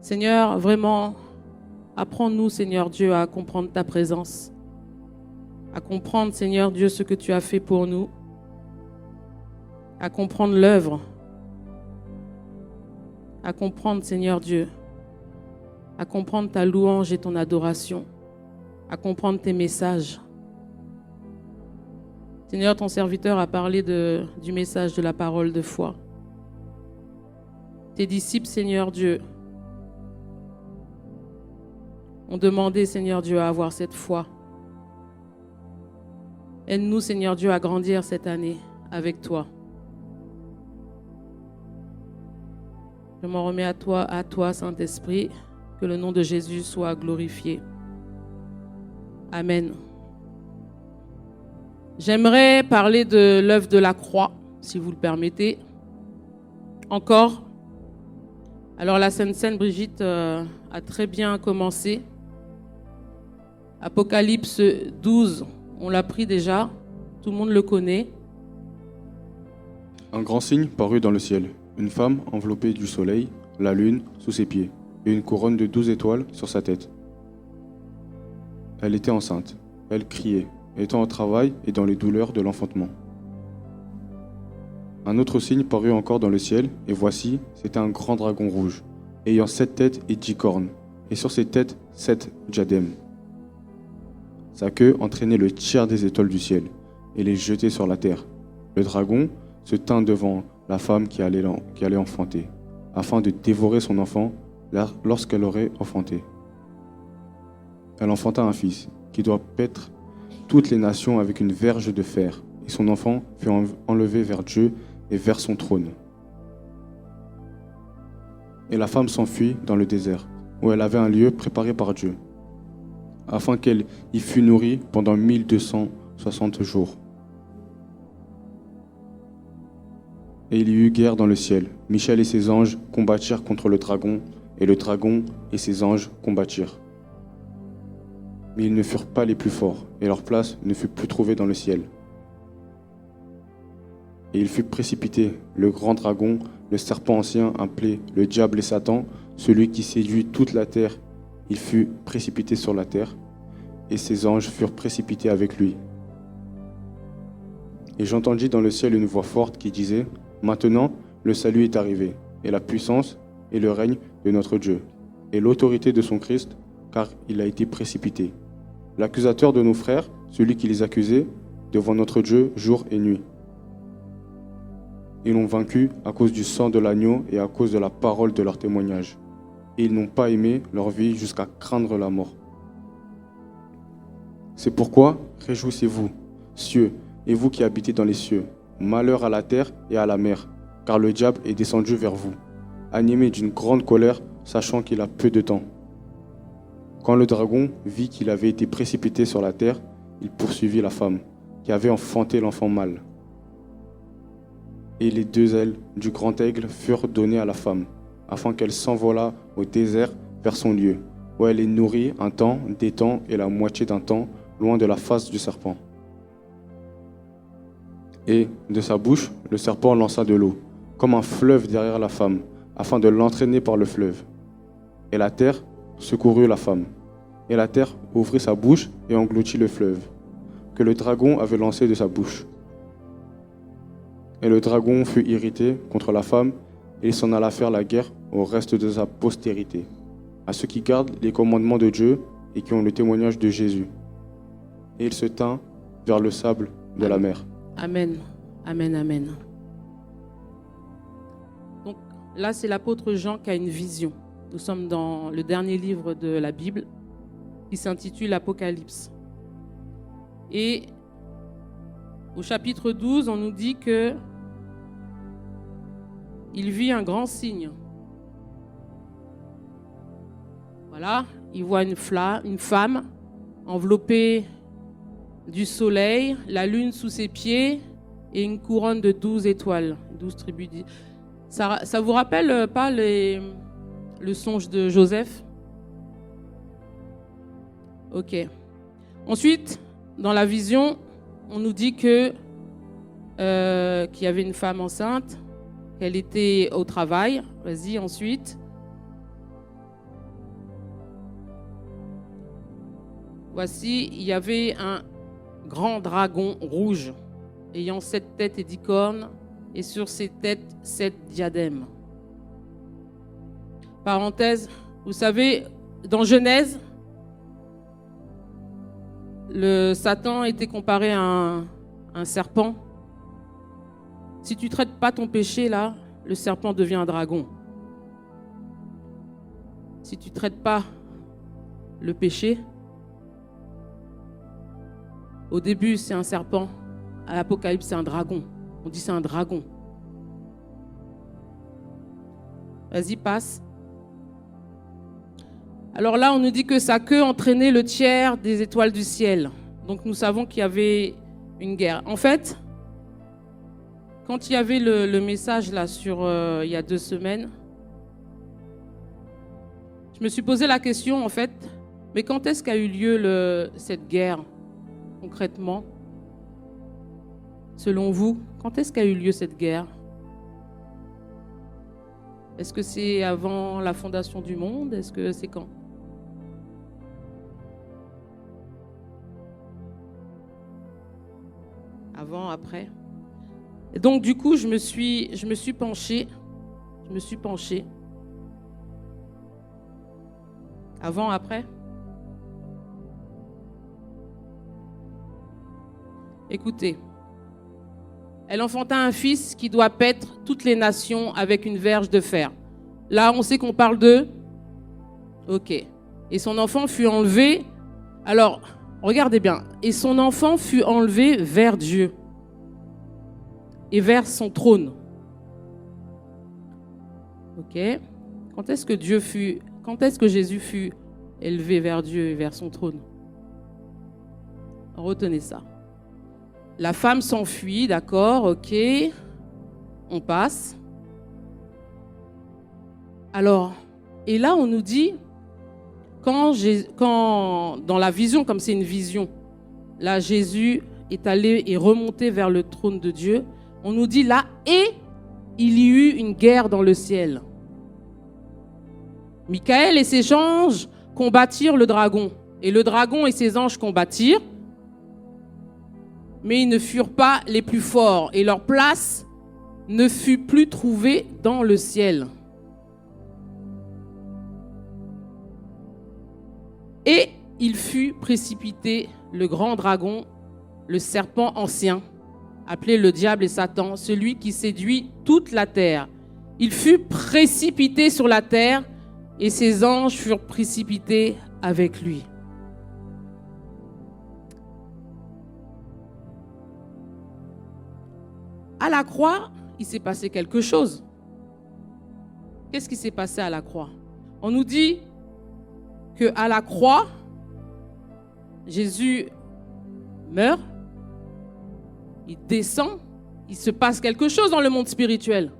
Seigneur, vraiment, apprends-nous, Seigneur Dieu, à comprendre ta présence, à comprendre, Seigneur Dieu, ce que tu as fait pour nous, à comprendre l'œuvre, à comprendre, Seigneur Dieu, à comprendre ta louange et ton adoration, à comprendre tes messages. Seigneur, ton serviteur a parlé du message de la parole de foi. Tes disciples, Seigneur Dieu, ont demandé, Seigneur Dieu, à avoir cette foi. Aide-nous, Seigneur Dieu, à grandir cette année avec toi. Je m'en remets à toi, Saint-Esprit, que le nom de Jésus soit glorifié. Amen. J'aimerais parler de l'œuvre de la croix, si vous le permettez. Encore. Alors la Sainte Brigitte a très bien commencé. Apocalypse 12, on l'a pris déjà. Tout le monde le connaît. Un grand signe parut dans le ciel. Une femme enveloppée du soleil, la lune sous ses pieds, et une couronne de 12 étoiles sur sa tête. Elle était enceinte. Elle criait, étant au travail et dans les douleurs de l'enfantement. Un autre signe parut encore dans le ciel, et voici, c'était un grand dragon rouge, ayant 7 têtes et 10 cornes, et sur ses têtes 7 diadèmes. Sa queue entraînait le tiers des étoiles du ciel, et les jetait sur la terre. Le dragon se tint devant la femme qui allait enfanter, afin de dévorer son enfant lorsqu'elle aurait enfanté. Elle enfanta un fils, qui doit paître toutes les nations avec une verge de fer, et son enfant fut enlevé vers Dieu et vers son trône. Et la femme s'enfuit dans le désert, où elle avait un lieu préparé par Dieu, afin qu'elle y fût nourrie pendant 1260 jours. Et il y eut guerre dans le ciel. Michel et ses anges combattirent contre le dragon, et le dragon et ses anges combattirent. Mais ils ne furent pas les plus forts, et leur place ne fut plus trouvée dans le ciel. Et il fut précipité, le grand dragon, le serpent ancien, appelé le diable et Satan, celui qui séduit toute la terre. Il fut précipité sur la terre, et ses anges furent précipités avec lui. Et j'entendis dans le ciel une voix forte qui disait : Maintenant, le salut est arrivé, et la puissance et le règne de notre Dieu, et l'autorité de son Christ, car il a été précipité. L'accusateur de nos frères, celui qui les accusait, devant notre Dieu jour et nuit. Ils l'ont vaincu à cause du sang de l'agneau et à cause de la parole de leur témoignage. Et ils n'ont pas aimé leur vie jusqu'à craindre la mort. C'est pourquoi, réjouissez-vous, cieux, et vous qui habitez dans les cieux. Malheur à la terre et à la mer, car le diable est descendu vers vous, animé d'une grande colère, sachant qu'il a peu de temps. Quand le dragon vit qu'il avait été précipité sur la terre, il poursuivit la femme, qui avait enfanté l'enfant mâle. Et les 2 ailes du grand aigle furent données à la femme, afin qu'elle s'envolât au désert vers son lieu, où elle est nourrie un temps, des temps et la moitié d'un temps, loin de la face du serpent. Et de sa bouche, le serpent lança de l'eau, comme un fleuve derrière la femme, afin de l'entraîner par le fleuve. Et la terre secourut la femme. Et la terre ouvrit sa bouche et engloutit le fleuve, que le dragon avait lancé de sa bouche. Et le dragon fut irrité contre la femme, et il s'en alla faire la guerre au reste de sa postérité, à ceux qui gardent les commandements de Dieu et qui ont le témoignage de Jésus. Et il se tint vers le sable de la mer. Amen. Amen, amen. Donc là, c'est l'apôtre Jean qui a une vision. Nous sommes dans le dernier livre de la Bible qui s'intitule Apocalypse. Et au chapitre 12, on nous dit que il vit un grand signe. Voilà, il voit une femme enveloppée du soleil, la lune sous ses pieds et une couronne de 12 étoiles, 12 tribus. Ça vous rappelle pas le songe de Joseph? Ok. Ensuite, dans la vision, on nous dit qu'il y avait une femme enceinte, qu'elle était au travail. Vas-y, ensuite. Voici, il y avait un grand dragon rouge, ayant 7 têtes et 10 cornes, et sur ses têtes 7 diadèmes. Parenthèse, vous savez, dans Genèse, le Satan était comparé à un serpent. Si tu ne traites pas ton péché, là, le serpent devient un dragon. Si tu ne traites pas le péché, au début, c'est un serpent. À l'Apocalypse, c'est un dragon. On dit c'est un dragon. Vas-y, passe. Alors là, on nous dit que sa queue entraînait le tiers des étoiles du ciel. Donc nous savons qu'il y avait une guerre. En fait, quand il y avait le message là sur il y a 2 semaines, je me suis posé la question en fait, mais quand est-ce qu'a eu lieu cette guerre concrètement? Selon vous, quand est-ce qu'a eu lieu cette guerre? Est-ce que c'est avant la fondation du monde? Est-ce que c'est quand? Avant, après? Et donc du coup, je me suis penchée. Avant, après? Écoutez. Elle enfanta un fils qui doit paître toutes les nations avec une verge de fer. Là, on sait qu'on parle de... Ok. Et son enfant fut enlevé... Alors, regardez bien. Et son enfant fut enlevé vers Dieu et vers son trône. Ok. Quand est-ce que Jésus fut élevé vers Dieu et vers son trône? Retenez ça. La femme s'enfuit, d'accord, ok. On passe. Alors, et là on nous dit, quand dans la vision, comme c'est une vision, là Jésus est allé et remonté vers le trône de Dieu, on nous dit là, et il y eut une guerre dans le ciel. Michael et ses anges combattirent le dragon, et le dragon et ses anges combattirent, mais ils ne furent pas les plus forts, et leur place ne fut plus trouvée dans le ciel. Et il fut précipité, le grand dragon, le serpent ancien, appelé le diable et Satan, celui qui séduit toute la terre. Il fut précipité sur la terre, et ses anges furent précipités avec lui. À la croix, il s'est passé quelque chose. Qu'est-ce qui s'est passé à la croix? On nous dit qu'à la croix, Jésus meurt, il descend, il se passe quelque chose dans le monde spirituel.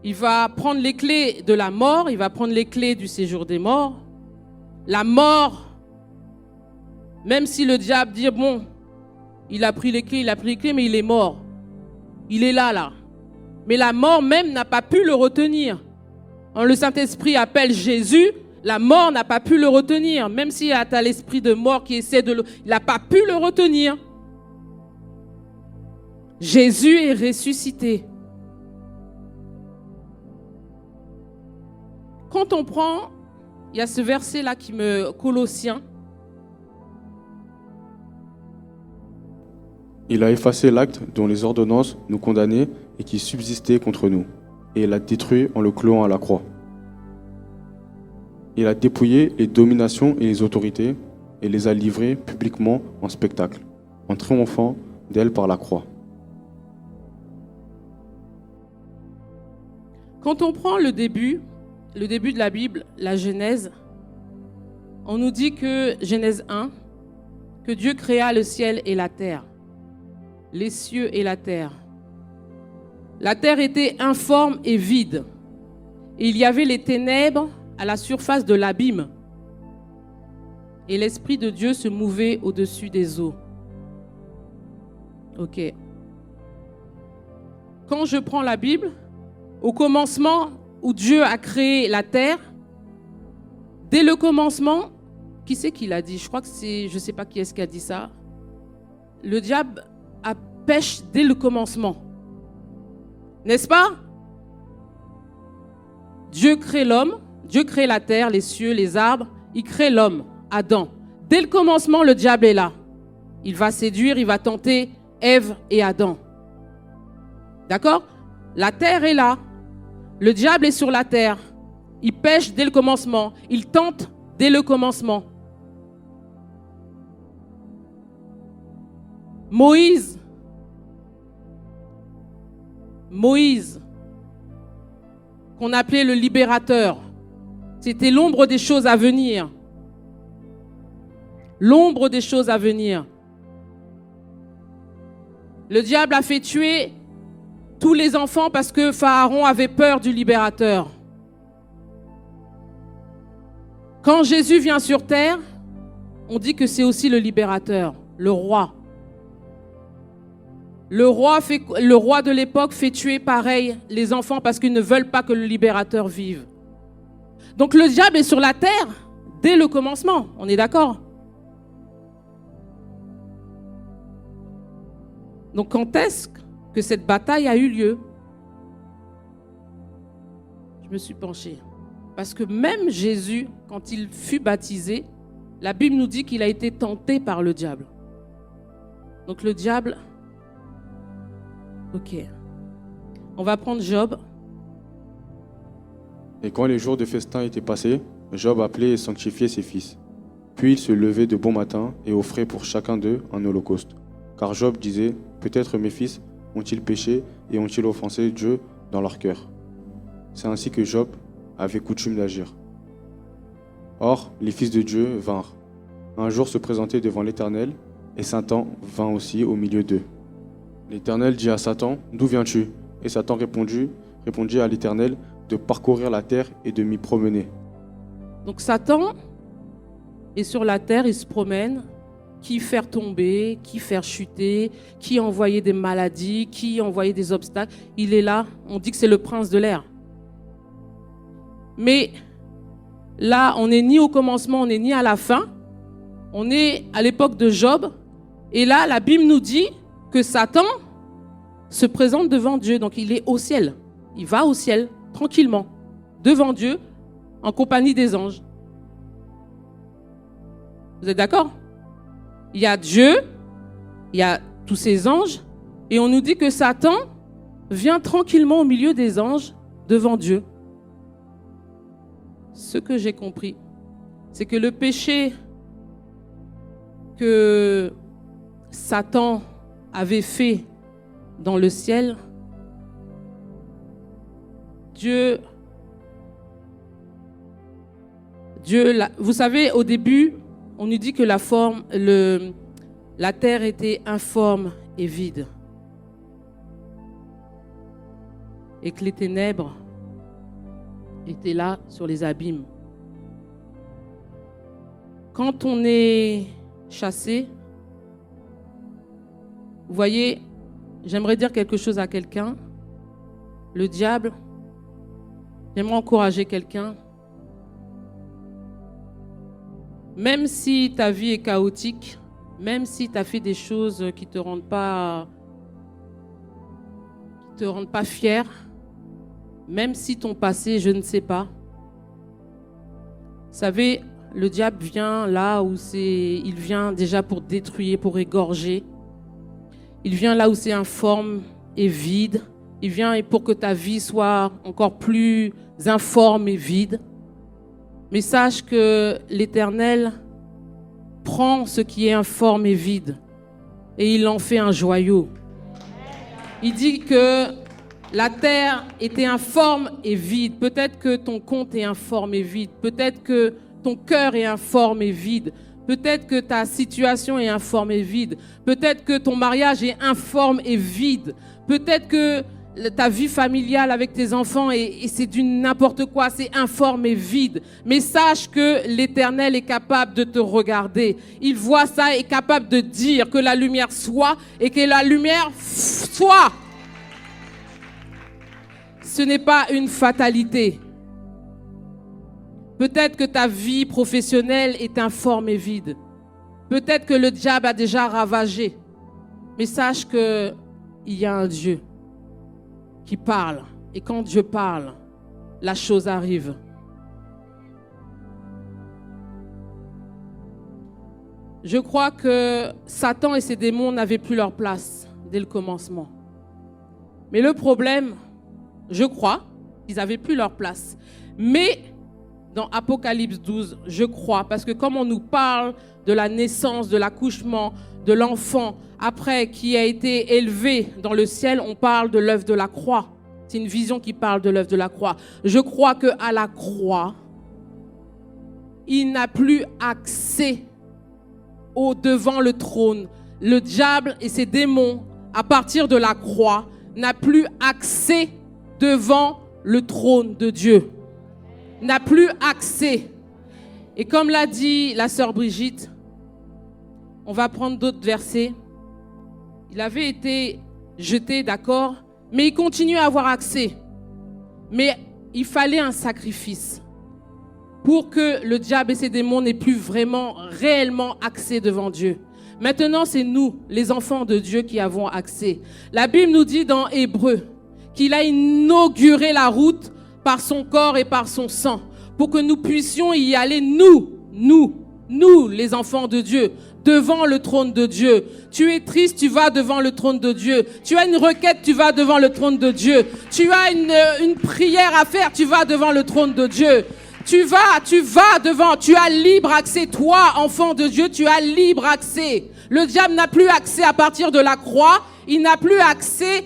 Il va prendre les clés de la mort, il va prendre les clés du séjour des morts. La mort, même si le diable dit, bon, il a pris les clés, mais il est mort. Il est là. Mais la mort même n'a pas pu le retenir. Quand le Saint-Esprit appelle Jésus, la mort n'a pas pu le retenir. Même s'il y a l'esprit de mort qui essaie il n'a pas pu le retenir. Jésus est ressuscité. Quand on prend, il y a ce verset-là qui me... Colossiens. Il a effacé l'acte dont les ordonnances nous condamnaient et qui subsistait contre nous, et il l'a détruit en le clouant à la croix. Il a dépouillé les dominations et les autorités et les a livrées publiquement en spectacle, en triomphant d'elles par la croix. Quand on prend le début de la Bible, la Genèse, on nous dit que, Genèse 1, que Dieu créa le ciel et la terre. Les cieux et la terre. La terre était informe et vide. Et il y avait les ténèbres à la surface de l'abîme. Et l'Esprit de Dieu se mouvait au-dessus des eaux. Ok. Quand je prends la Bible, au commencement où Dieu a créé la terre, dès le commencement, Qui c'est qui l'a dit? Je crois que c'est, je ne sais pas qui est-ce qui a dit ça. Le diable pêche dès le commencement. N'est-ce pas? Dieu crée l'homme, Dieu crée la terre, les cieux, les arbres. Il crée l'homme, Adam. Dès le commencement, le diable est là. Il va séduire, il va tenter Ève et Adam. D'accord? La terre est là. Le diable est sur la terre. Il pêche dès le commencement. Il tente dès le commencement. Moïse, qu'on appelait le libérateur, c'était l'ombre des choses à venir. L'ombre des choses à venir. Le diable a fait tuer tous les enfants parce que Pharaon avait peur du libérateur. Quand Jésus vient sur terre, on dit que c'est aussi le libérateur, le roi. Le roi de l'époque fait tuer pareil les enfants parce qu'ils ne veulent pas que le libérateur vive. Donc le diable est sur la terre dès le commencement, on est d'accord? Donc quand est-ce que cette bataille a eu lieu? Je me suis penchée. Parce que même Jésus, quand il fut baptisé, la Bible nous dit qu'il a été tenté par le diable. Donc le diable... Ok. On va prendre Job. Et quand les jours de festin étaient passés, Job appelait et sanctifiait ses fils. Puis il se levait de bon matin et offrait pour chacun d'eux un holocauste. Car Job disait, peut-être mes fils ont-ils péché et ont-ils offensé Dieu dans leur cœur. C'est ainsi que Job avait coutume d'agir. Or, les fils de Dieu vinrent. Un jour se présenter devant l'Éternel, et Satan vint aussi au milieu d'eux. L'Éternel dit à Satan, « D'où viens-tu » Et Satan répondit à l'Éternel, « De parcourir la terre et de m'y promener. » Donc Satan est sur la terre, il se promène. Qui faire tomber, qui faire chuter, qui envoyer des maladies, qui envoyer des obstacles. Il est là, on dit que c'est le prince de l'air. Mais là, on n'est ni au commencement, on n'est ni à la fin. On est à l'époque de Job. Et là, la Bible nous dit que Satan se présente devant Dieu. Donc il est au ciel. Il va au ciel, tranquillement, devant Dieu, en compagnie des anges. Vous êtes d'accord? Il y a Dieu, il y a tous ces anges, et on nous dit que Satan vient tranquillement au milieu des anges devant Dieu. Ce que j'ai compris, c'est que le péché que Satan avait fait dans le ciel, Dieu, vous savez, au début, on nous dit que la terre était informe et vide. Et que les ténèbres étaient là sur les abîmes. Quand on est chassé, vous voyez, j'aimerais dire quelque chose à quelqu'un. Le diable, j'aimerais encourager quelqu'un. Même si ta vie est chaotique, même si tu as fait des choses qui ne te rendent pas fier, même si ton passé, je ne sais pas. Vous savez, le diable vient là où il vient déjà pour détruire, pour égorger. Il vient là où c'est informe et vide. Il vient pour que ta vie soit encore plus informe et vide. Mais sache que l'Éternel prend ce qui est informe et vide et il en fait un joyau. Il dit que la terre était informe et vide. Peut-être que ton compte est informe et vide. Peut-être que ton cœur est informe et vide. Peut-être que ta situation est informe et vide. Peut-être que ton mariage est informe et vide. Peut-être que ta vie familiale avec tes enfants et c'est du n'importe quoi, c'est informe et vide. Mais sache que l'Éternel est capable de te regarder. Il voit ça et est capable de dire que la lumière soit et que la lumière soit. Ce n'est pas une fatalité. Peut-être que ta vie professionnelle est informe et vide. Peut-être que le diable a déjà ravagé. Mais sache qu'il y a un Dieu qui parle. Et quand Dieu parle, la chose arrive. Je crois que Satan et ses démons n'avaient plus leur place dès le commencement. Mais le problème, je crois, ils n'avaient plus leur place. Mais dans Apocalypse 12, je crois, parce que comme on nous parle de la naissance, de l'accouchement, de l'enfant, après qui a été élevé dans le ciel, on parle de l'œuvre de la croix. C'est une vision qui parle de l'œuvre de la croix. Je crois qu'à la croix, il n'a plus accès devant le trône. Le diable et ses démons, à partir de la croix, n'a plus accès devant le trône de Dieu. N'a plus accès. Et comme l'a dit la sœur Brigitte, on va prendre d'autres versets. Il avait été jeté, d'accord, mais il continue à avoir accès. Mais il fallait un sacrifice pour que le diable et ses démons n'aient plus vraiment, réellement accès devant Dieu. Maintenant, c'est nous, les enfants de Dieu, qui avons accès. La Bible nous dit dans Hébreux qu'il a inauguré la route par son corps et par son sang, pour que nous puissions y aller, nous, les enfants de Dieu, devant le trône de Dieu. Tu es triste, tu vas devant le trône de Dieu. Tu as une requête, tu vas devant le trône de Dieu. Tu as une prière à faire, tu vas devant le trône de Dieu. Tu vas devant, tu as libre accès. Toi, enfant de Dieu, tu as libre accès. Le diable n'a plus accès à partir de la croix. Il n'a plus accès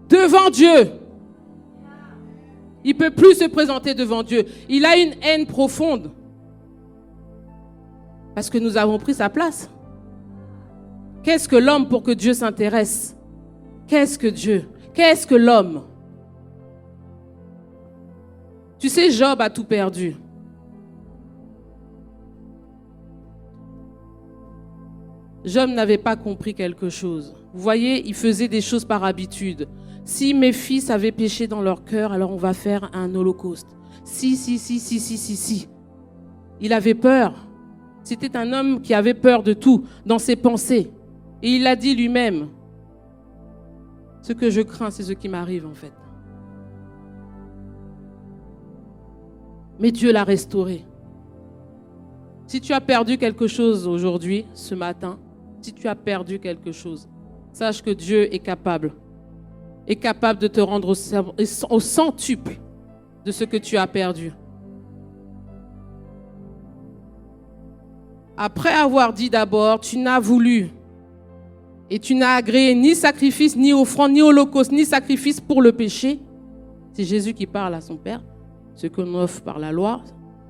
devant Dieu. Il ne peut plus se présenter devant Dieu. Il a une haine profonde. Parce que nous avons pris sa place. Qu'est-ce que l'homme pour que Dieu s'intéresse? Qu'est-ce que Dieu? Qu'est-ce que l'homme? Tu sais, Job a tout perdu. Job n'avait pas compris quelque chose. Vous voyez, il faisait des choses par habitude. Si mes fils avaient péché dans leur cœur, alors on va faire un holocauste. Si. Il avait peur. C'était un homme qui avait peur de tout dans ses pensées. Et il l'a dit lui-même. Ce que je crains, c'est ce qui m'arrive en fait. Mais Dieu l'a restauré. Si tu as perdu quelque chose aujourd'hui, ce matin, si tu as perdu quelque chose, sache que Dieu est capable de te rendre au centuple de ce que tu as perdu. Après avoir dit d'abord, tu n'as voulu et tu n'as agréé ni sacrifice, ni offrande, ni holocauste, ni sacrifice pour le péché. C'est Jésus qui parle à son Père, ce qu'on offre par la loi.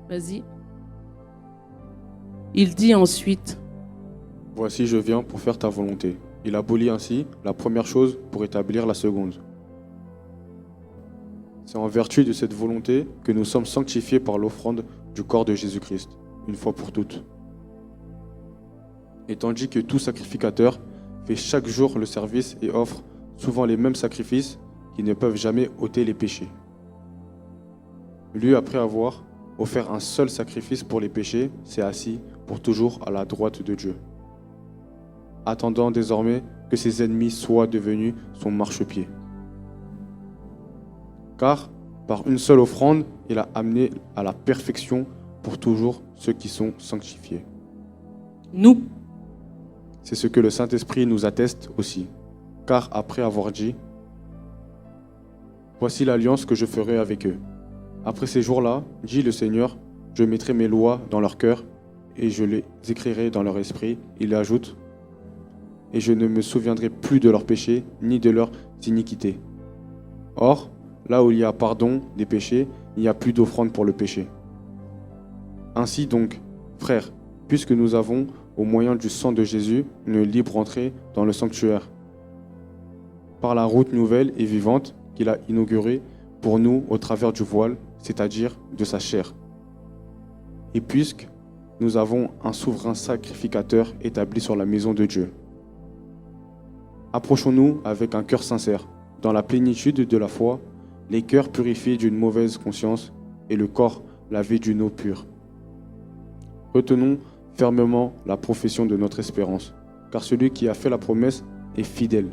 Vas-y. Il dit ensuite, voici, je viens pour faire ta volonté. Il abolit ainsi la première chose pour établir la seconde. C'est en vertu de cette volonté que nous sommes sanctifiés par l'offrande du corps de Jésus-Christ, une fois pour toutes. Et tandis que tout sacrificateur fait chaque jour le service et offre souvent les mêmes sacrifices qui ne peuvent jamais ôter les péchés. Lui, après avoir offert un seul sacrifice pour les péchés, s'est assis pour toujours à la droite de Dieu, attendant désormais que ses ennemis soient devenus son marchepied. Car, par une seule offrande, il a amené à la perfection pour toujours ceux qui sont sanctifiés. Nous. C'est ce que le Saint-Esprit nous atteste aussi. Car après avoir dit, « Voici l'alliance que je ferai avec eux. Après ces jours-là, dit le Seigneur, je mettrai mes lois dans leur cœur et je les écrirai dans leur esprit. » Il ajoute, « Et je ne me souviendrai plus de leurs péchés ni de leurs iniquités. » Or, là où il y a pardon des péchés, il n'y a plus d'offrande pour le péché. Ainsi donc, frères, puisque nous avons, au moyen du sang de Jésus, une libre entrée dans le sanctuaire, par la route nouvelle et vivante qu'il a inaugurée pour nous au travers du voile, c'est-à-dire de sa chair. Et puisque nous avons un souverain sacrificateur établi sur la maison de Dieu, approchons-nous avec un cœur sincère, dans la plénitude de la foi, les cœurs purifiés d'une mauvaise conscience et le corps lavé d'une eau pure. Retenons fermement la profession de notre espérance, car celui qui a fait la promesse est fidèle.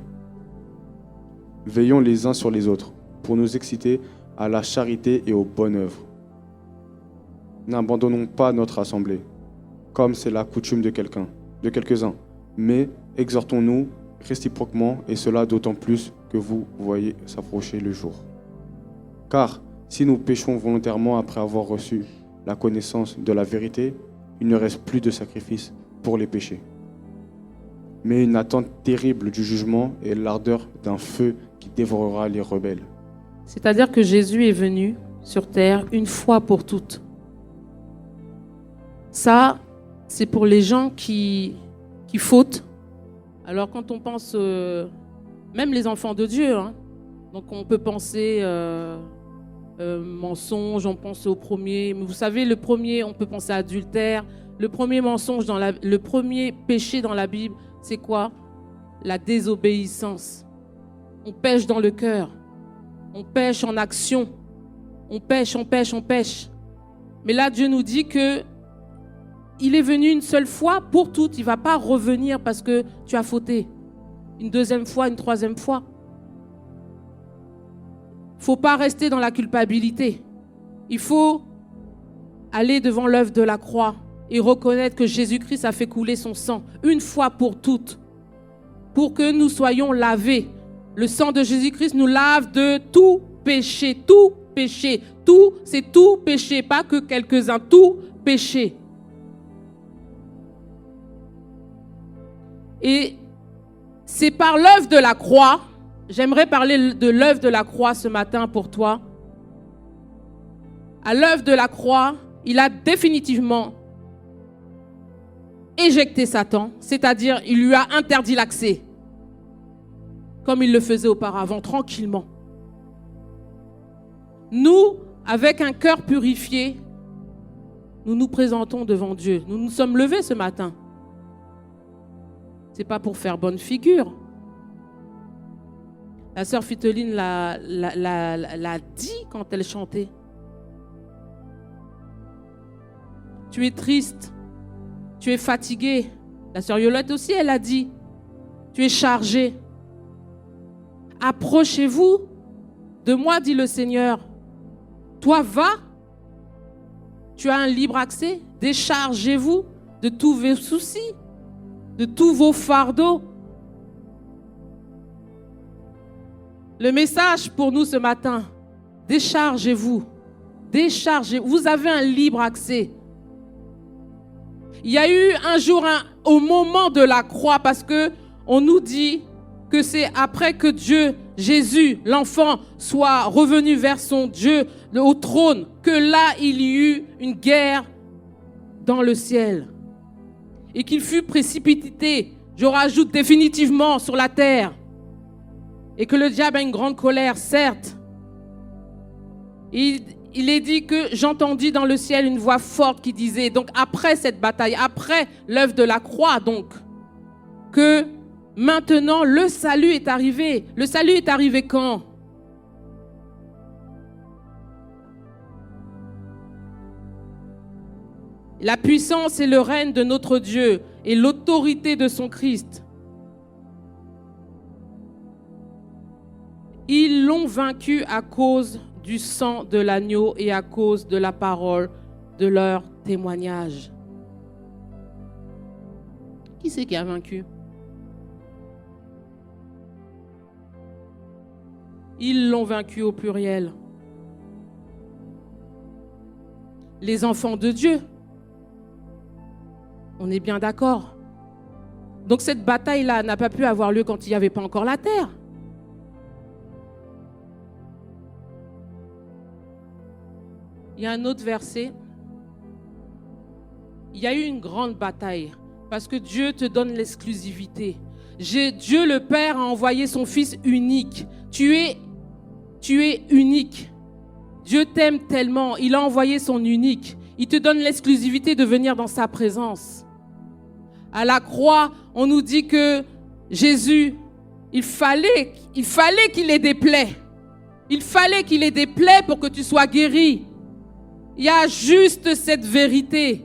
Veillons les uns sur les autres pour nous exciter à la charité et aux bonnes œuvres. N'abandonnons pas notre assemblée, comme c'est la coutume de quelques-uns, mais exhortons-nous réciproquement, et cela d'autant plus que vous voyez s'approcher le jour. Car si nous péchons volontairement après avoir reçu la connaissance de la vérité, il ne reste plus de sacrifice pour les péchés, mais une attente terrible du jugement et l'ardeur d'un feu qui dévorera les rebelles. C'est-à-dire que Jésus est venu sur terre une fois pour toutes. Ça, c'est pour les gens qui fautent. Alors quand on pense, même les enfants de Dieu, hein, donc on peut penser mensonge, on pense au premier. Mais vous savez, le premier, on peut penser à adultère. Le premier mensonge, le premier péché dans la Bible, c'est quoi? La désobéissance. On pêche dans le cœur. On pêche en action. On pêche. Mais là, Dieu nous dit que il est venu une seule fois pour toutes. Il ne va pas revenir parce que tu as fauté. Une deuxième fois, une troisième fois. Il ne faut pas rester dans la culpabilité. Il faut aller devant l'œuvre de la croix et reconnaître que Jésus-Christ a fait couler son sang une fois pour toutes, pour que nous soyons lavés. Le sang de Jésus-Christ nous lave de tout péché, tout péché. Tout, c'est tout péché, pas que quelques-uns, tout péché. Et c'est par l'œuvre de la croix, j'aimerais parler de l'œuvre de la croix ce matin pour toi. À l'œuvre de la croix, il a définitivement éjecté Satan, c'est-à-dire il lui a interdit l'accès, comme il le faisait auparavant, tranquillement. Nous, avec un cœur purifié, nous nous présentons devant Dieu. Nous nous sommes levés ce matin. Ce n'est pas pour faire bonne figure. La sœur Fiteline l'a dit quand elle chantait. Tu es triste, tu es fatigué. La sœur Yolette aussi, elle a dit. Tu es chargé. Approchez-vous de moi, dit le Seigneur. Toi, va. Tu as un libre accès. Déchargez-vous de tous vos soucis, de tous vos fardeaux. Le message pour nous ce matin, déchargez-vous. Déchargez-vous. Vous avez un libre accès. Il y a eu un jour, au moment de la croix, parce que on nous dit que c'est après que Dieu, Jésus, l'enfant, soit revenu vers son Dieu au trône, que là, il y eut une guerre dans le ciel. Et qu'il fut précipité, je rajoute définitivement, sur la terre. Et que le diable a une grande colère, certes. Il est dit que j'entendis dans le ciel une voix forte qui disait, donc après cette bataille, après l'œuvre de la croix, donc, que maintenant le salut est arrivé. Le salut est arrivé quand? La puissance et le règne de notre Dieu et l'autorité de son Christ. Ils l'ont vaincu à cause du sang de l'agneau et à cause de la parole de leur témoignage. Qui c'est qui a vaincu? Ils l'ont vaincu au pluriel. Les enfants de Dieu. On est bien d'accord. Donc cette bataille-là n'a pas pu avoir lieu quand il n'y avait pas encore la terre. Il y a un autre verset. Il y a eu une grande bataille parce que Dieu te donne l'exclusivité. Dieu le Père a envoyé son Fils unique. Tu es unique. Dieu t'aime tellement. Il a envoyé son unique. Il te donne l'exclusivité de venir dans sa présence. À la croix, on nous dit que Jésus, il fallait qu'il ait des plaies. Il fallait qu'il ait des plaies pour que tu sois guéri. Il y a juste cette vérité.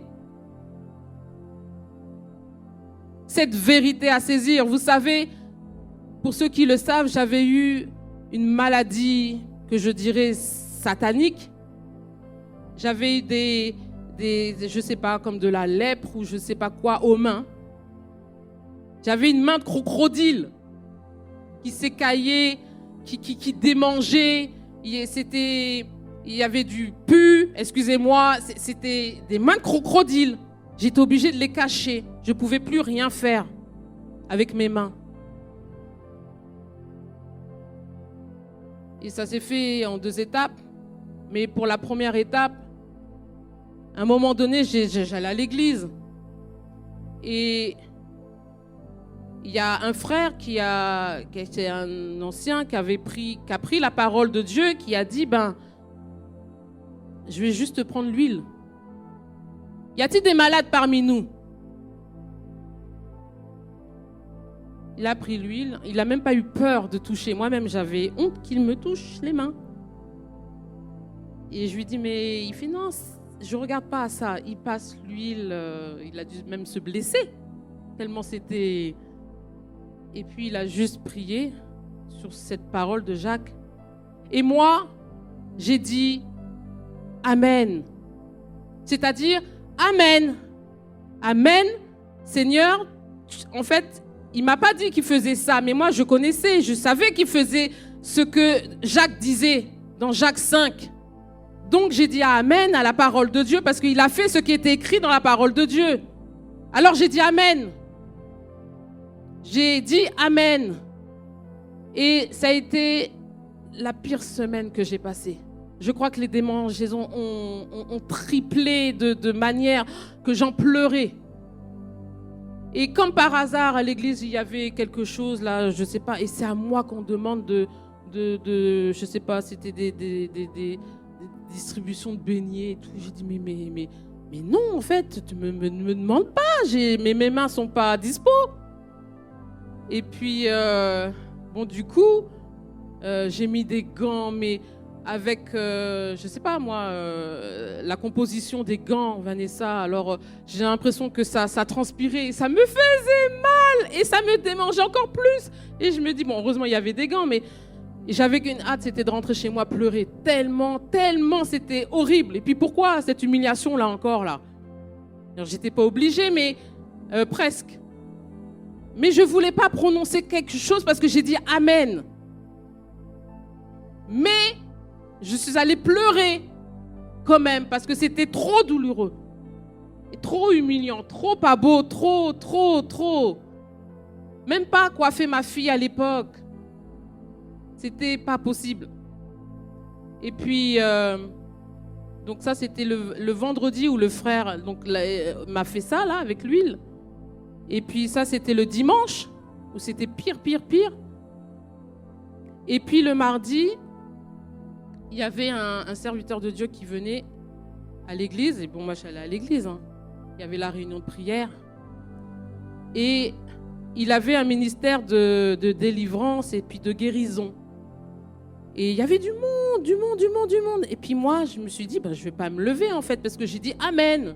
cette vérité à saisir. Vous savez, pour ceux qui le savent, j'avais eu une maladie que je dirais satanique. J'avais eu des je sais pas, comme de la lèpre ou je sais pas quoi aux mains. J'avais une main de crocodile qui s'écaillait, qui démangeait. Il y avait du pu, excusez-moi, c'était des mains de crocodile. J'étais obligée de les cacher. Je ne pouvais plus rien faire avec mes mains. Et ça s'est fait en 2 étapes. Mais pour la première étape, à un moment donné, j'allais à l'église. Et il y a un frère qui était un ancien qui a pris la parole de Dieu, qui a dit, je vais juste prendre l'huile. Y a-t-il des malades parmi nous? Il a pris l'huile, il n'a même pas eu peur de toucher. Moi-même, j'avais honte qu'il me touche les mains. Et je lui dis, mais il fait non, je ne regarde pas à ça. Il passe l'huile, il a dû même se blesser, tellement c'était... Et puis il a juste prié sur cette parole de Jacques. Et moi, j'ai dit Amen. C'est-à-dire, Amen. Amen, Seigneur. En fait, il ne m'a pas dit qu'il faisait ça, mais moi je connaissais, je savais qu'il faisait ce que Jacques disait dans Jacques 5. Donc j'ai dit Amen à la parole de Dieu parce qu'il a fait ce qui était écrit dans la parole de Dieu. Alors j'ai dit Amen. J'ai dit Amen. Et ça a été la pire semaine que j'ai passée. Je crois que les démangeaisons ont triplé de manière que j'en pleurais. Et comme par hasard, à l'église, il y avait quelque chose là, je ne sais pas, et c'est à moi qu'on demande de je ne sais pas, c'était des distributions de beignets et tout. J'ai dit, mais non, en fait, tu me demandes pas, mes mains ne sont pas dispo. Et puis, du coup, j'ai mis des gants, mais avec, je ne sais pas moi, la composition des gants, Vanessa, alors j'ai l'impression que ça transpirait, et ça me faisait mal, et ça me démangeait encore plus. Et je me dis, bon, heureusement, il y avait des gants, mais j'avais qu'une hâte, c'était de rentrer chez moi pleurer. Tellement, c'était horrible. Et puis pourquoi cette humiliation-là encore, là? Alors, j'étais pas obligée, mais presque. Mais je ne voulais pas prononcer quelque chose parce que j'ai dit Amen. Mais je suis allée pleurer quand même parce que c'était trop douloureux. Et trop humiliant, trop pas beau, trop. Même pas coiffer ma fille à l'époque. C'était pas possible. Et puis, donc ça c'était le vendredi où le frère m'a fait ça là avec l'huile. Et puis ça, c'était le dimanche, où c'était pire. Et puis le mardi, il y avait un serviteur de Dieu qui venait à l'église. Et bon, moi, je suis allée à l'église. Il y avait la réunion de prière. Et il avait un ministère de délivrance et puis de guérison. Et il y avait du monde. Et puis moi, je me suis dit, je ne vais pas me lever, en fait, parce que j'ai dit Amen.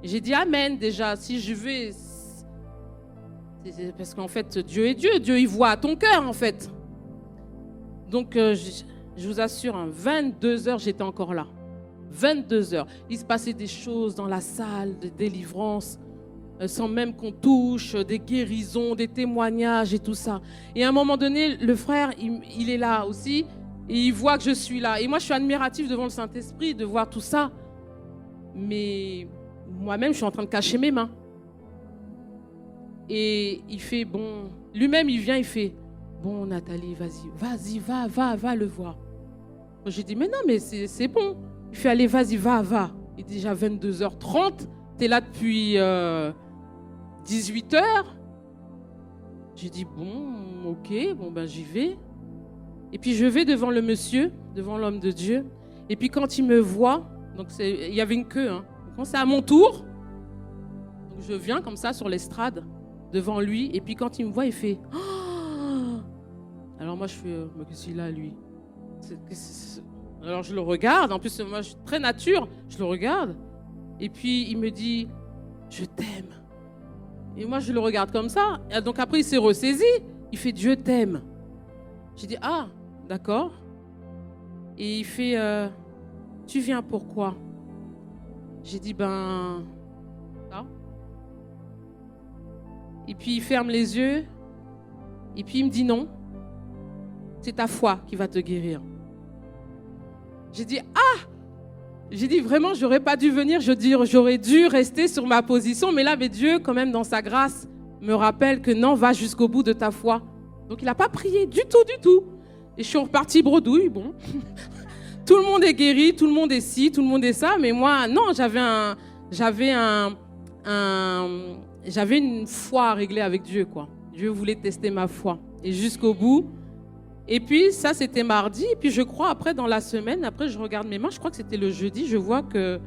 J'ai dit Amen déjà, si je vais... C'est parce qu'en fait, Dieu est Dieu. Dieu, il voit à ton cœur, en fait. Donc, je vous assure, 22 heures, j'étais encore là. 22 heures. Il se passait des choses dans la salle de délivrance, sans même qu'on touche, des guérisons, des témoignages et tout ça. Et à un moment donné, le frère, il est là aussi, et il voit que je suis là. Et moi, je suis admirative devant le Saint-Esprit de voir tout ça. Mais moi-même, je suis en train de cacher mes mains. Et il fait, bon, lui-même, il vient, il fait, bon, Nathalie, vas-y, va le voir. J'ai dit, mais non, mais c'est bon. Il fait, allez, vas-y, va. Il est déjà 22h30, t'es là depuis 18h. J'ai dit, bon, ok, j'y vais. Et puis je vais devant le monsieur, devant l'homme de Dieu. Et puis quand il me voit, donc il y avait une queue, Quand c'est à mon tour, donc je viens comme ça sur l'estrade, devant lui, et puis quand il me voit, il fait oh! Alors moi je fais mais qu'est-ce qu'il a lui? Alors je le regarde, en plus moi je suis très nature, je le regarde, et puis il me dit je t'aime. Et moi, je le regarde comme ça. Et donc après, il s'est ressaisi. Il fait « Dieu t'aime ». J'ai dit « Ah, d'accord ». Et il fait « Tu viens pourquoi ?» J'ai dit « Ben, ça ». Et puis il ferme les yeux. Et puis il me dit « Non, c'est ta foi qui va te guérir ». J'ai dit « Ah !» J'ai dit vraiment, j'aurais pas dû venir, j'aurais dû rester sur ma position. Mais là, mais Dieu, quand même, dans sa grâce, me rappelle que non, va jusqu'au bout de ta foi. Donc il n'a pas prié du tout, du tout. Et je suis repartie bredouille, bon. Tout le monde est guéri, tout le monde est ci, tout le monde est ça. Mais moi, non, j'avais une foi à régler avec Dieu, quoi. Dieu voulait tester ma foi. Et jusqu'au bout. Et puis, ça, c'était mardi. Et puis, je crois, après, dans la semaine, après, je regarde mes mains. Je crois que c'était le jeudi. Je vois que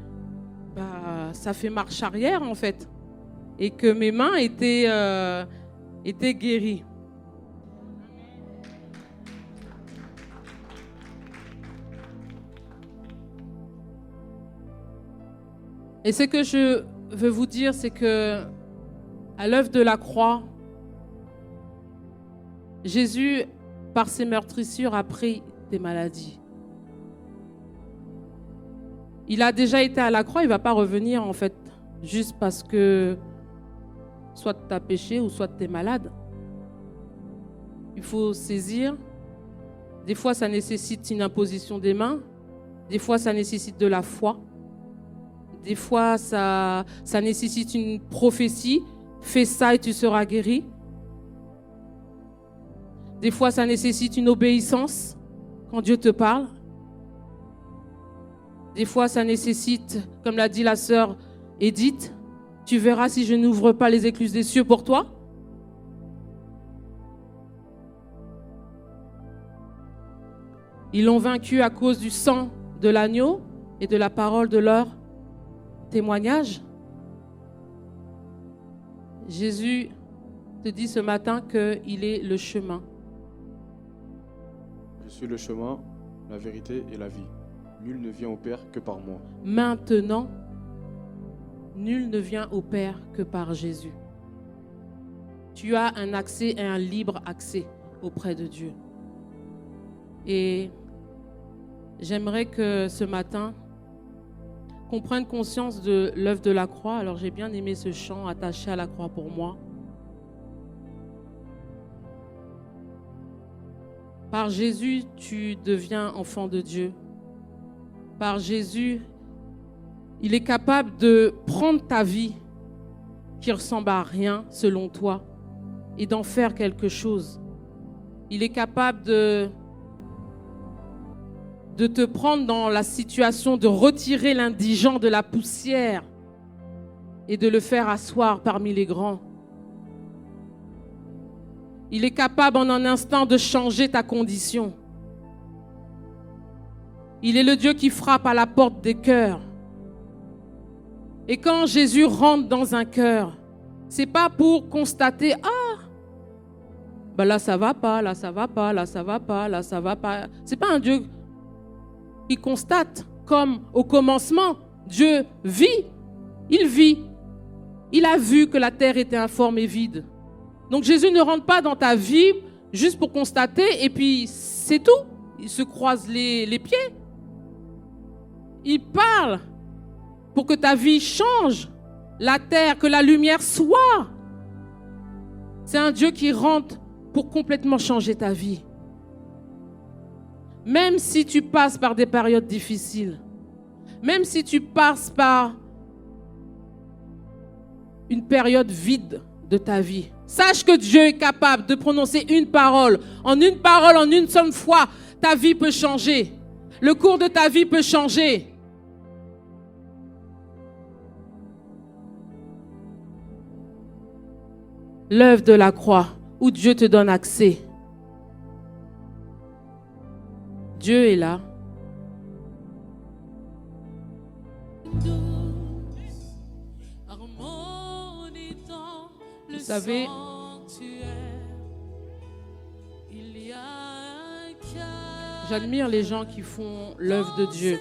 ça fait marche arrière, en fait. Et que mes mains étaient guéries. Et ce que je veux vous dire, c'est que à l'œuvre de la croix, Jésus, par ses meurtrissures, a pris des maladies. Il a déjà été à la croix, il ne va pas revenir en fait, juste parce que soit tu as péché ou soit tu es malade. Il faut saisir. Des fois, ça nécessite une imposition des mains. Des fois, ça nécessite de la foi. Des fois, ça nécessite une prophétie. Fais ça et tu seras guéri. Des fois, ça nécessite une obéissance quand Dieu te parle. Des fois, ça nécessite, comme l'a dit la sœur Edith, tu verras si je n'ouvre pas les écluses des cieux pour toi. Ils l'ont vaincu à cause du sang de l'agneau et de la parole de leur témoignage. Jésus te dit ce matin qu'il est le chemin. Je suis le chemin, la vérité et la vie. Nul ne vient au Père que par moi. Maintenant, nul ne vient au Père que par Jésus. Tu as un accès et un libre accès auprès de Dieu. Et j'aimerais que ce matin, qu'on prenne conscience de l'œuvre de la croix. Alors j'ai bien aimé ce chant, attaché à la croix pour moi. Par Jésus, tu deviens enfant de Dieu. Par Jésus, il est capable de prendre ta vie qui ressemble à rien selon toi et d'en faire quelque chose. Il est capable de te prendre dans la situation de retirer l'indigent de la poussière et de le faire asseoir parmi les grands. Il est capable en un instant de changer ta condition. Il est le Dieu qui frappe à la porte des cœurs. Et quand Jésus rentre dans un cœur, c'est pas pour constater « Ah, ben là ça va pas, là ça va pas, là ça va pas, là ça va pas ». C'est pas un Dieu qui constate comme au commencement, Dieu vit, il vit. Il a vu que la terre était informe et vide. Donc Jésus ne rentre pas dans ta vie juste pour constater et puis c'est tout. Il se croise les pieds. Il parle pour que ta vie change. La terre, que la lumière soit. C'est un Dieu qui rentre pour complètement changer ta vie. Même si tu passes par des périodes difficiles, même si tu passes par une période vide de ta vie, sache que Dieu est capable de prononcer une parole, en une seule fois, ta vie peut changer. Le cours de ta vie peut changer. L'œuvre de la croix, où Dieu te donne accès. Dieu est là. Vous savez, j'admire les gens qui font l'œuvre de Dieu.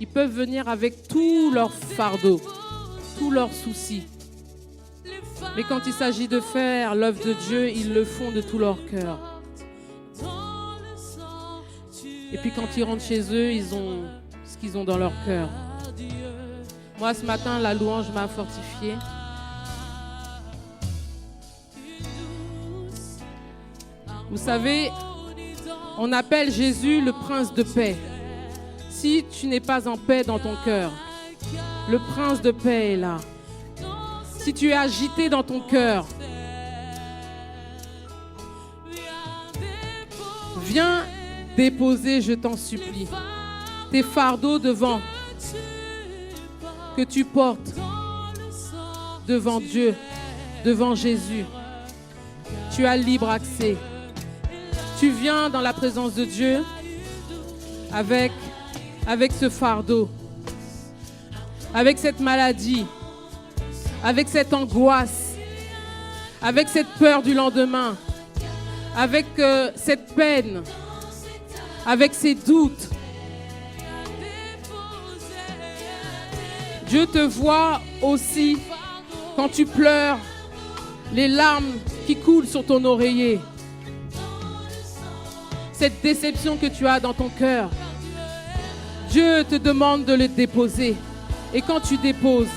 Ils peuvent venir avec tout leur fardeau. tous leurs soucis. Mais quand il s'agit de faire l'œuvre de Dieu, ils le font de tout leur cœur. Et puis quand ils rentrent chez eux, ils ont ce qu'ils ont dans leur cœur. Moi, ce matin, la louange m'a fortifié. Vous savez, on appelle Jésus le prince de paix. Si tu n'es pas en paix dans ton cœur, le prince de paix est là. Si tu es agité dans ton cœur, viens déposer, je t'en supplie, tes fardeaux devant, que tu portes devant Dieu, devant Jésus. Tu as libre accès. Tu viens dans la présence de Dieu avec ce fardeau, avec cette maladie, avec cette angoisse, avec cette peur du lendemain, avec cette peine, avec ces doutes. Dieu te voit aussi quand tu pleures, les larmes qui coulent sur ton oreiller. Cette déception que tu as dans ton cœur, Dieu te demande de le déposer. Et quand tu déposes,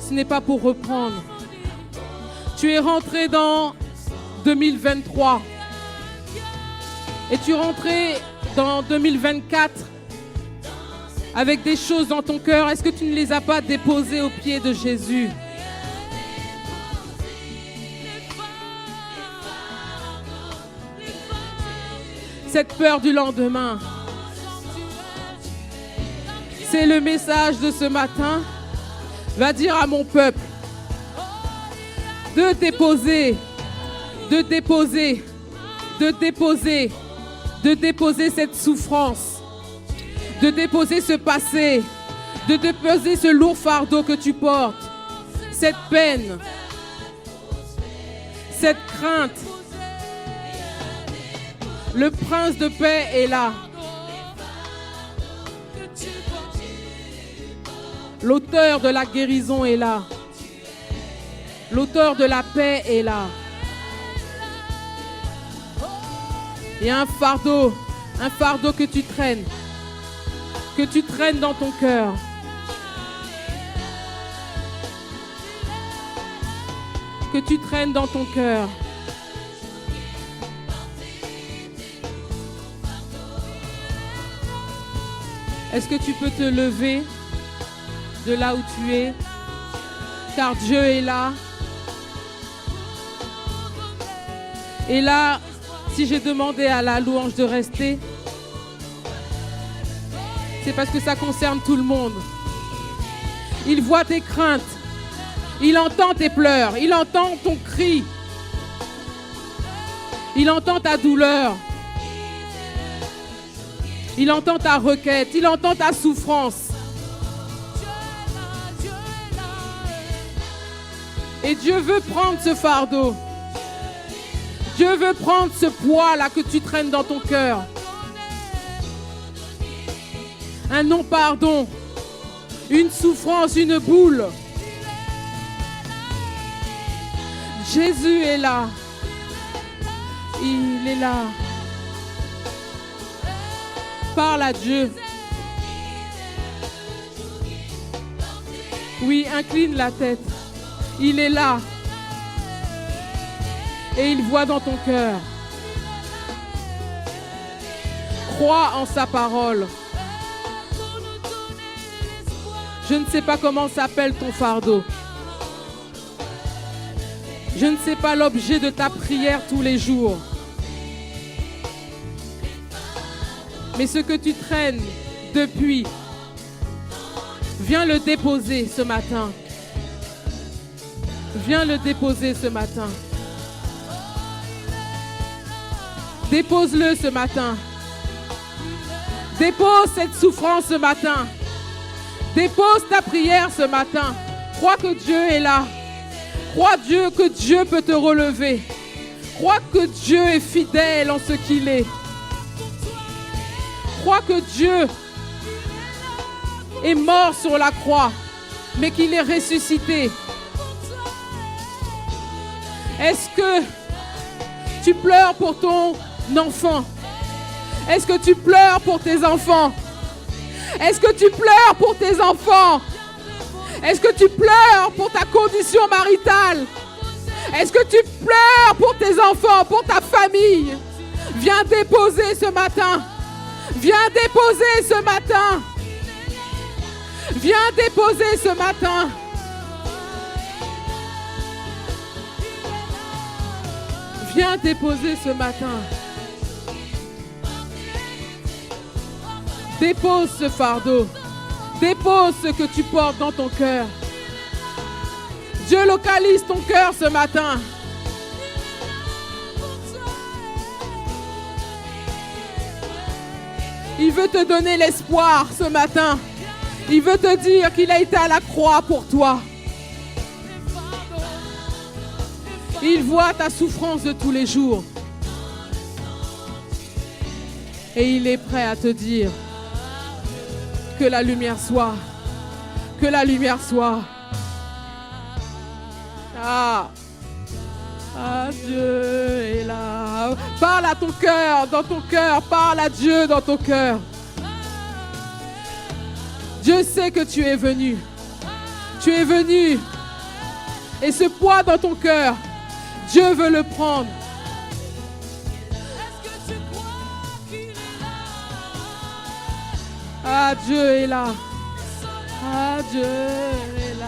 ce n'est pas pour reprendre. Tu es rentré dans 2023 et tu es rentré dans 2024 avec des choses dans ton cœur. Est-ce que tu ne les as pas déposées aux pieds de Jésus? Cette peur du lendemain, c'est le message de ce matin. Va dire à mon peuple de déposer, de déposer, de déposer, de déposer cette souffrance, de déposer ce passé, de déposer ce lourd fardeau que tu portes, cette peine, cette crainte. Le prince de paix est là. L'auteur de la guérison est là. L'auteur de la paix est là. Il y a un fardeau que tu traînes dans ton cœur. Que tu traînes dans ton cœur. Est-ce que tu peux te lever de là où tu es? Car Dieu est là. Et là, si j'ai demandé à la louange de rester, c'est parce que ça concerne tout le monde. Il voit tes craintes. Il entend tes pleurs. Il entend ton cri. Il entend ta douleur. Il entend ta requête, il entend ta souffrance. Et Dieu veut prendre ce fardeau. Dieu veut prendre ce poids-là que tu traînes dans ton cœur. Un non-pardon, une souffrance, une boule. Jésus est là. Il est là. Parle à Dieu. Oui, incline la tête. Il est là. Et il voit dans ton cœur. Crois en sa parole. Je ne sais pas comment s'appelle ton fardeau. Je ne sais pas l'objet de ta prière tous les jours. Mais ce que tu traînes depuis, viens le déposer ce matin. Viens le déposer ce matin. Dépose-le ce matin. Dépose cette souffrance ce matin. Dépose ta prière ce matin. Crois que Dieu est là. Crois Dieu que Dieu peut te relever. Crois que Dieu est fidèle en ce qu'il est. Crois que Dieu est mort sur la croix, mais qu'il est ressuscité. Est-ce que tu pleures pour ton enfant? Est-ce que tu pleures pour tes enfants? Est-ce que tu pleures pour tes enfants? Est-ce que tu pleures pour ta condition maritale? Est-ce que tu pleures pour tes enfants, pour ta famille? Viens déposer ce matin. Viens déposer ce matin. Viens déposer ce matin. Viens déposer ce matin. Dépose ce fardeau. Dépose ce que tu portes dans ton cœur. Dieu localise ton cœur ce matin. Il veut te donner l'espoir ce matin. Il veut te dire qu'il a été à la croix pour toi. Il voit ta souffrance de tous les jours. Et il est prêt à te dire que la lumière soit. Que la lumière soit. Ah, Dieu est là. Parle à ton cœur, dans ton cœur. Parle à Dieu dans ton cœur. Dieu sait que tu es venu. Tu es venu. Et ce poids dans ton cœur, Dieu veut le prendre. Ah, Dieu est là. Ah, Dieu est là.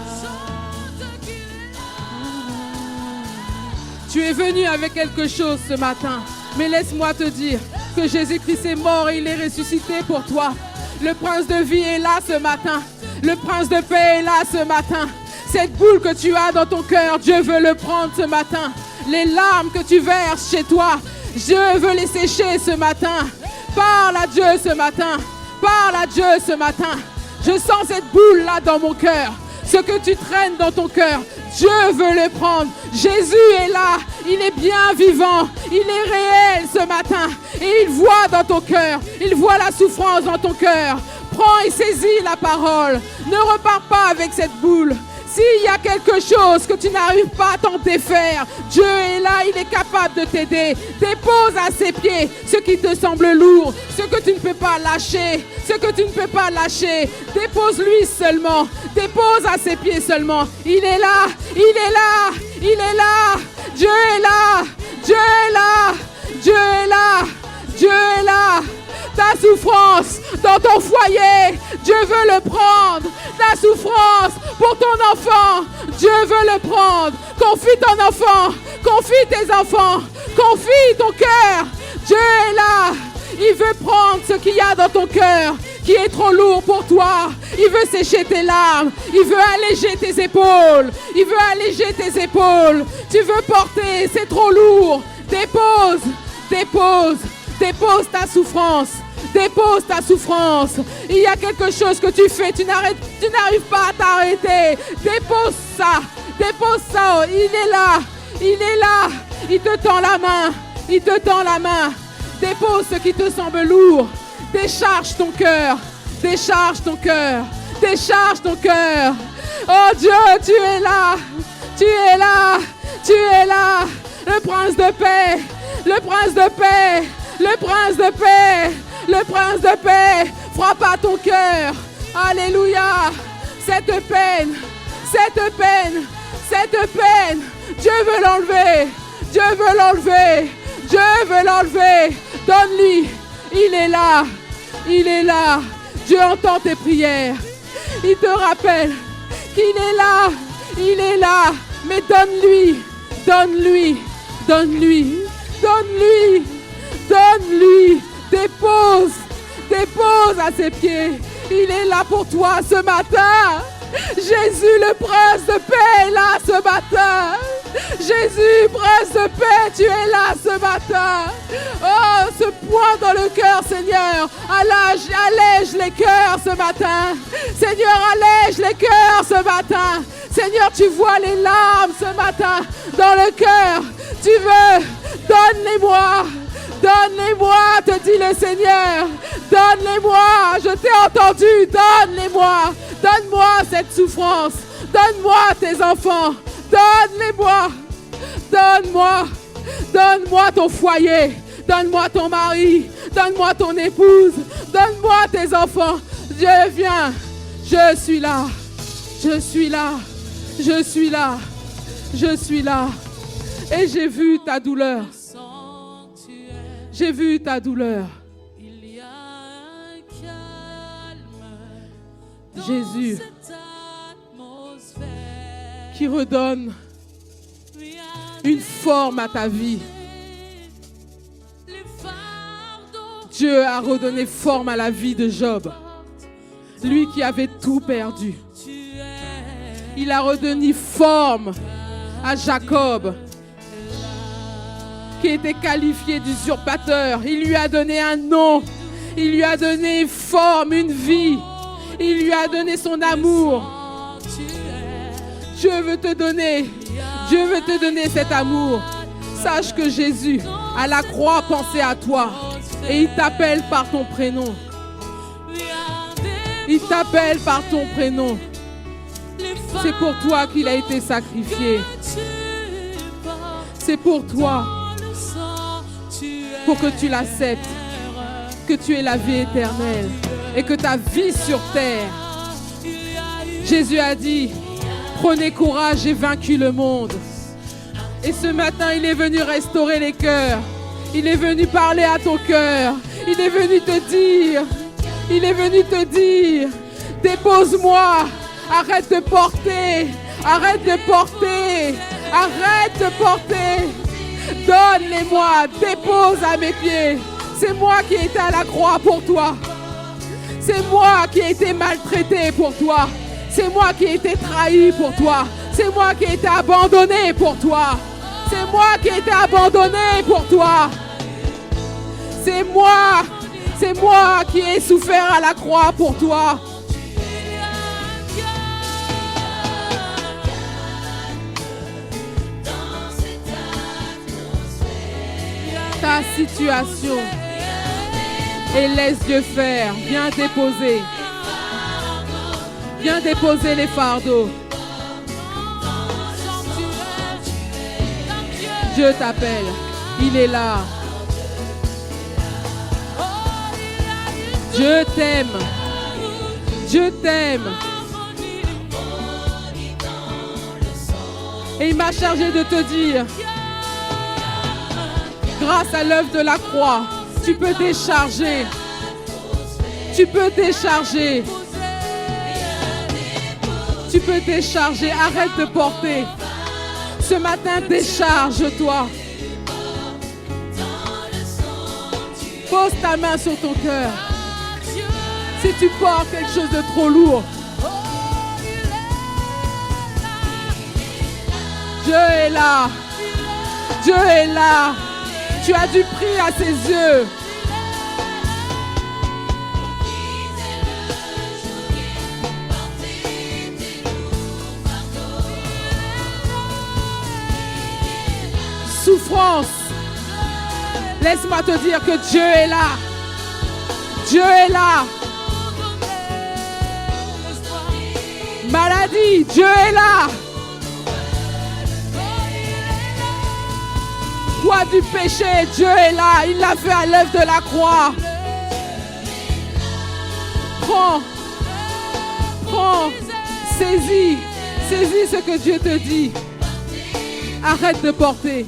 Tu es venu avec quelque chose ce matin. Mais laisse-moi te dire que Jésus-Christ est mort et il est ressuscité pour toi. Le prince de vie est là ce matin. Le prince de paix est là ce matin. Cette boule que tu as dans ton cœur, Dieu veut le prendre ce matin. Les larmes que tu verses chez toi, Dieu veut les sécher ce matin. Parle à Dieu ce matin. Parle à Dieu ce matin. Je sens cette boule là dans mon cœur. Ce que tu traînes dans ton cœur, Dieu veut le prendre. Jésus est là. Il est bien vivant. Il est réel ce matin. Et il voit dans ton cœur. Il voit la souffrance dans ton cœur. Prends et saisis la parole. Ne repars pas avec cette boule. S'il y a quelque chose que tu n'arrives pas à t'en défaire, Dieu est là, il est capable de t'aider. Dépose à ses pieds ce qui te semble lourd, ce que tu ne peux pas lâcher, ce que tu ne peux pas lâcher. Dépose-lui seulement, dépose à ses pieds seulement. Il est là, il est là, il est là. Dieu est là, Dieu est là, Dieu est là, Dieu est là. Ta souffrance dans ton foyer, Dieu veut le prendre. Ta souffrance pour ton enfant, Dieu veut le prendre. Confie ton enfant, confie tes enfants, confie ton cœur. Dieu est là. Il veut prendre ce qu'il y a dans ton cœur qui est trop lourd pour toi. Il veut sécher tes larmes. Il veut alléger tes épaules. Il veut alléger tes épaules. Tu veux porter, c'est trop lourd. Dépose, dépose, dépose ta souffrance. Dépose ta souffrance. Il y a quelque chose que tu fais, tu n'arrives pas à t'arrêter. Dépose ça. Dépose ça. Il est là. Il est là. Il te tend la main. Il te tend la main. Dépose ce qui te semble lourd. Décharge ton cœur. Décharge ton cœur. Décharge ton cœur. Oh Dieu, tu es là. Tu es là. Tu es là. Le prince de paix. Le prince de paix. Le prince de paix. Le prince de paix frappe à ton cœur. Alléluia. Cette peine, cette peine, cette peine, Dieu veut l'enlever. Dieu veut l'enlever. Dieu veut l'enlever. Donne-lui. Il est là. Il est là. Dieu entend tes prières. Il te rappelle qu'il est là. Il est là. Mais donne-lui. Donne-lui. Donne-lui. Donne-lui. Donne-lui. Dépose, dépose à ses pieds. Il est là pour toi ce matin. Jésus, le prince de paix, est là ce matin. Jésus, prince de paix, tu es là ce matin. Oh, ce poids dans le cœur, Seigneur. Allège les cœurs ce matin. Seigneur, allège les cœurs ce matin. Seigneur, tu vois les larmes ce matin dans le cœur. Tu veux, donne-les-moi. Donne-les-moi, te dit le Seigneur. Donne-les-moi, je t'ai entendu. Donne-les-moi. Donne-moi cette souffrance. Donne-moi tes enfants. Donne-les-moi. Donne-moi. Donne-moi ton foyer. Donne-moi ton mari. Donne-moi ton épouse. Donne-moi tes enfants. Dieu, viens. Je suis là. Je suis là. Je suis là. Je suis là. Et j'ai vu ta douleur. J'ai vu ta douleur. Jésus qui redonne une forme à ta vie. Dieu a redonné forme à la vie de Job. Lui qui avait tout perdu. Il a redonné forme à Jacob, qui était qualifié d'usurpateur. Il lui a donné un nom. Il lui a donné une forme, une vie. Il lui a donné son amour. Dieu veut te donner. Dieu veut te donner cet amour. Sache que Jésus, à la croix, pensait à toi. Et il t'appelle par ton prénom. Il t'appelle par ton prénom. C'est pour toi qu'il a été sacrifié. C'est pour toi. Pour que tu l'acceptes. Que tu aies la vie éternelle. Et que ta vie sur terre. Jésus a dit, prenez courage, j'ai vaincu le monde. Et ce matin, il est venu restaurer les cœurs. Il est venu parler à ton cœur. Il est venu te dire. Il est venu te dire, dépose-moi. Arrête de porter. Arrête de porter. Arrête de porter. Donne-les-moi. Dépose à mes pieds. C'est moi qui ai été à la croix pour toi. C'est moi qui ai été maltraité pour toi. C'est moi qui ai été trahi pour toi. C'est moi qui ai été abandonné pour toi. C'est moi qui ai été abandonné pour toi. C'est moi qui ai souffert à la croix pour toi. Ta situation et laisse Dieu faire. Viens déposer. Viens déposer les fardeaux. Dieu t'appelle. Il est là. Dieu t'aime. Dieu t'aime. Et il m'a chargé de te dire, grâce à l'œuvre de la croix, tu peux décharger. Tu peux décharger. Tu peux décharger. Arrête de porter. Ce matin, décharge-toi. Pose ta main sur ton cœur. Si tu portes quelque chose de trop lourd, Dieu est là. Dieu est là. Tu as du prix à ses yeux. Souffrance. Laisse-moi te dire que Dieu est là. Dieu est là. Maladie, Dieu est là. Poids du péché, Dieu est là. Il l'a fait à l'œuvre de la croix. Prends, saisis ce que Dieu te dit. Arrête de porter.